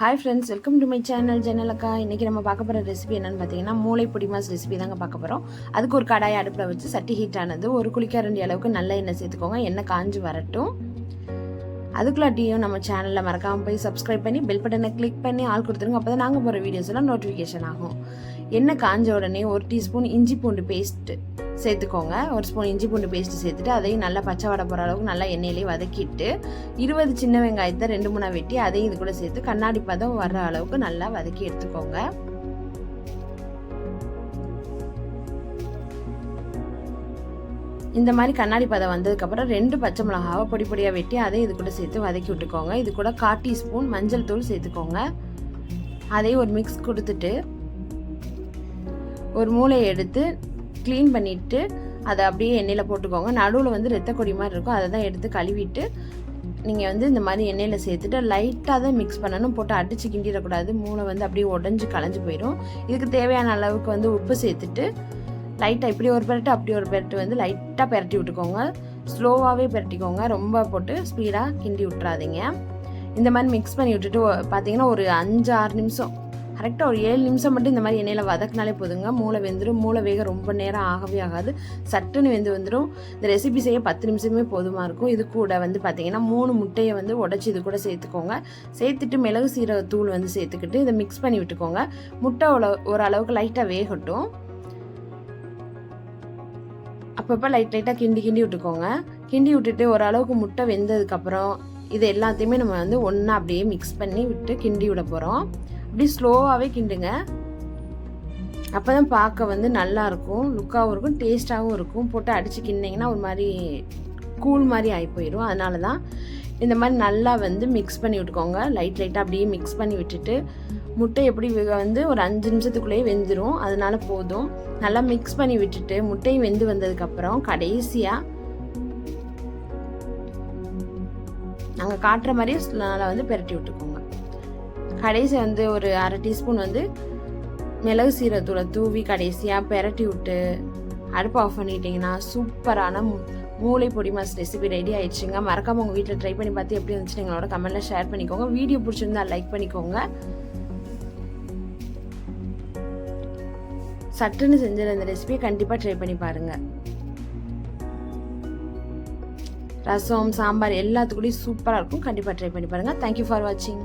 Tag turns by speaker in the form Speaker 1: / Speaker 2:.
Speaker 1: Hi friends, welcome to my channel Jannalakka. இன்றைக்கி நம்ம பார்க்க போகிற ரெசிபி என்னென்னு பார்த்தீங்கன்னா மூளை பொடி மாஸ் ரெசிபி தாங்க பார்க்க போகிறோம். அதுக்கு ஒரு கடாயை அடுப்பில் வச்சு சட்டி ஹீட் ஆனது ஒரு குளிக்கரண்டி அளவுக்கு நல்ல எண்ணெய் சேர்த்துக்கோங்க. எண்ணெய் காஞ்சி வரட்டும். அதுக்குள்ளாட்டியும் நம்ம சேனலில் மறக்காமல் போய் சப்ஸ்கிரைப் பண்ணி பெல் பட்டனை கிளிக் பண்ணி ஆள் கொடுத்துருங்க. அப்போ தான் நாங்கள் போகிற வீடியோஸ் எல்லாம் நோட்டிஃபிகேஷன் ஆகும். எண்ணெய் காஞ்ச உடனே ஒரு டீஸ்பூன் இஞ்சி பூண்டு பேஸ்ட்டு சேர்த்துக்கோங்க. ஒரு ஸ்பூன் இஞ்சி பூண்டு பேஸ்ட்டு சேர்த்துட்டு அதையும் நல்லா பச்சை வடை போகிற அளவுக்கு நல்லா எண்ணெயிலேயே வதக்கிட்டு 20 சின்ன வெங்காயத்தை 2-3 வெட்டி அதையும் இது கூட சேர்த்து கண்ணாடி பதம் வர்ற அளவுக்கு நல்லா வதக்கி எடுத்துக்கோங்க. இந்த மாதிரி கண்ணாடி பதம் வந்ததுக்கப்புறம் 2 பச்சை மிளகாவை பொடி பொடியாக வெட்டி அதையும் இது கூட சேர்த்து வதக்கி விட்டுக்கோங்க. இது கூட 1/4 டீஸ்பூன் மஞ்சள் தூள் சேர்த்துக்கோங்க. அதையும் ஒரு மிக்ஸ் கொடுத்துட்டு ஒரு மூளையை எடுத்து க்ளீன் பண்ணிவிட்டு அதை அப்படியே எண்ணெயில் போட்டுக்கோங்க. நடுவில் வந்து ரத்த கொடி மாதிரி இருக்கும், அதை தான் எடுத்து கழுவிட்டு நீங்கள் வந்து இந்த மாதிரி எண்ணெயில் சேர்த்துட்டு லைட்டாக தான் மிக்ஸ் பண்ணணும். போட்டு அடித்து கிண்டிடக்கூடாது. மூளை வந்து அப்படியே உடஞ்சி களைஞ்சு போயிடும். இதுக்கு தேவையான அளவுக்கு வந்து உப்பு சேர்த்துட்டு லைட்டாக இப்படி ஒரு பெரட்டு அப்படி ஒரு பெரட்டு வந்து லைட்டாக பெரட்டி விட்டுக்கோங்க. ஸ்லோவாகவே பெரட்டிக்கோங்க, ரொம்ப போட்டு ஸ்பீடாக கிண்டி விட்டுறாதீங்க. இந்த மாதிரி மிக்ஸ் பண்ணி விட்டுட்டு பார்த்தீங்கன்னா ஒரு 5-6 நிமிஷம், கரெக்டாக ஒரு 7 நிமிஷம் மட்டும் இந்த மாதிரி எண்ணெயில் வதக்கினாலே போதுங்க. மூளை வெந்துடும். மூளை வேக ரொம்ப நேரம் ஆகவே ஆகாது, சட்டுன்னு வந்துடும். இந்த ரெசிபி செய்ய 10 நிமிஷமே போதுமாக இருக்கும். இது கூட வந்து பார்த்தீங்கன்னா 3 முட்டையை வந்து உடச்சி இது கூட சேர்த்துக்கோங்க. சேர்த்துட்டு மிளகு சீரகத்தூள் வந்து சேர்த்துக்கிட்டு இதை மிக்ஸ் பண்ணி விட்டுக்கோங்க. முட்டை ஓரளவுக்கு லைட்டாக வேகட்டும். அப்பப்போ லைட்டாக கிண்டி விட்டுக்கோங்க. கிண்டி விட்டுட்டு ஓரளவுக்கு முட்டை வெந்ததுக்கப்புறம் இது எல்லாத்தையுமே நம்ம வந்து ஒன்றா அப்படியே மிக்ஸ் பண்ணி விட்டு கிண்டி விட போகிறோம். அப்படி ஸ்லோவாகவே கிண்டுங்க. அப்போ தான் பார்க்க வந்து நல்லாயிருக்கும், லுக்காகவும் இருக்கும், டேஸ்ட்டாகவும் இருக்கும். போட்டு அடித்து கிண்டிங்கன்னா ஒரு மாதிரி கூழ் மாதிரி ஆகி போயிடும். அதனால தான் இந்த மாதிரி நல்லா வந்து மிக்ஸ் பண்ணி விட்டுக்கோங்க. லைட்டாக அப்படியே மிக்ஸ் பண்ணி விட்டுட்டு முட்டை எப்படி வந்து ஒரு 5 நிமிஷத்துக்குள்ளேயே வெந்துடும். அதனால போதும். நல்லா மிக்ஸ் பண்ணி விட்டுட்டு முட்டையும் வெந்து வந்ததுக்கப்புறம் கடைசியாக நாங்கள் காட்டுற மாதிரியே நல்லா வந்து பெரட்டி விட்டுக்கோங்க. கடைசி வந்து ஒரு 1/2 டீஸ்பூன் வந்து மிளகு சீரகத்தூளை தூவி கடைசியாக பெரட்டி விட்டு அடுப்பு ஆஃப் பண்ணிட்டீங்கன்னா சூப்பரான மூளை பொடி மாஸ் ரெசிபி ரெடி ஆயிடுச்சுங்க. மறக்காமல் உங்கள் வீட்டில் ட்ரை பண்ணி பார்த்து எப்படி இருந்துச்சுன்னு எங்களோட கமெண்ட்டில் ஷேர் பண்ணிக்கோங்க. வீடியோ பிடிச்சிருந்தா லைக் பண்ணிக்கோங்க. சட்டுன்னு செஞ்ச இந்த ரெசிபியை கண்டிப்பாக ட்ரை பண்ணி பாருங்கள். ரசம், சாம்பார் எல்லாத்துக்கூடயும் சூப்பராக இருக்கும். கண்டிப்பாக ட்ரை பண்ணி பாருங்கள். தேங்க்யூ ஃபார் வாட்சிங்.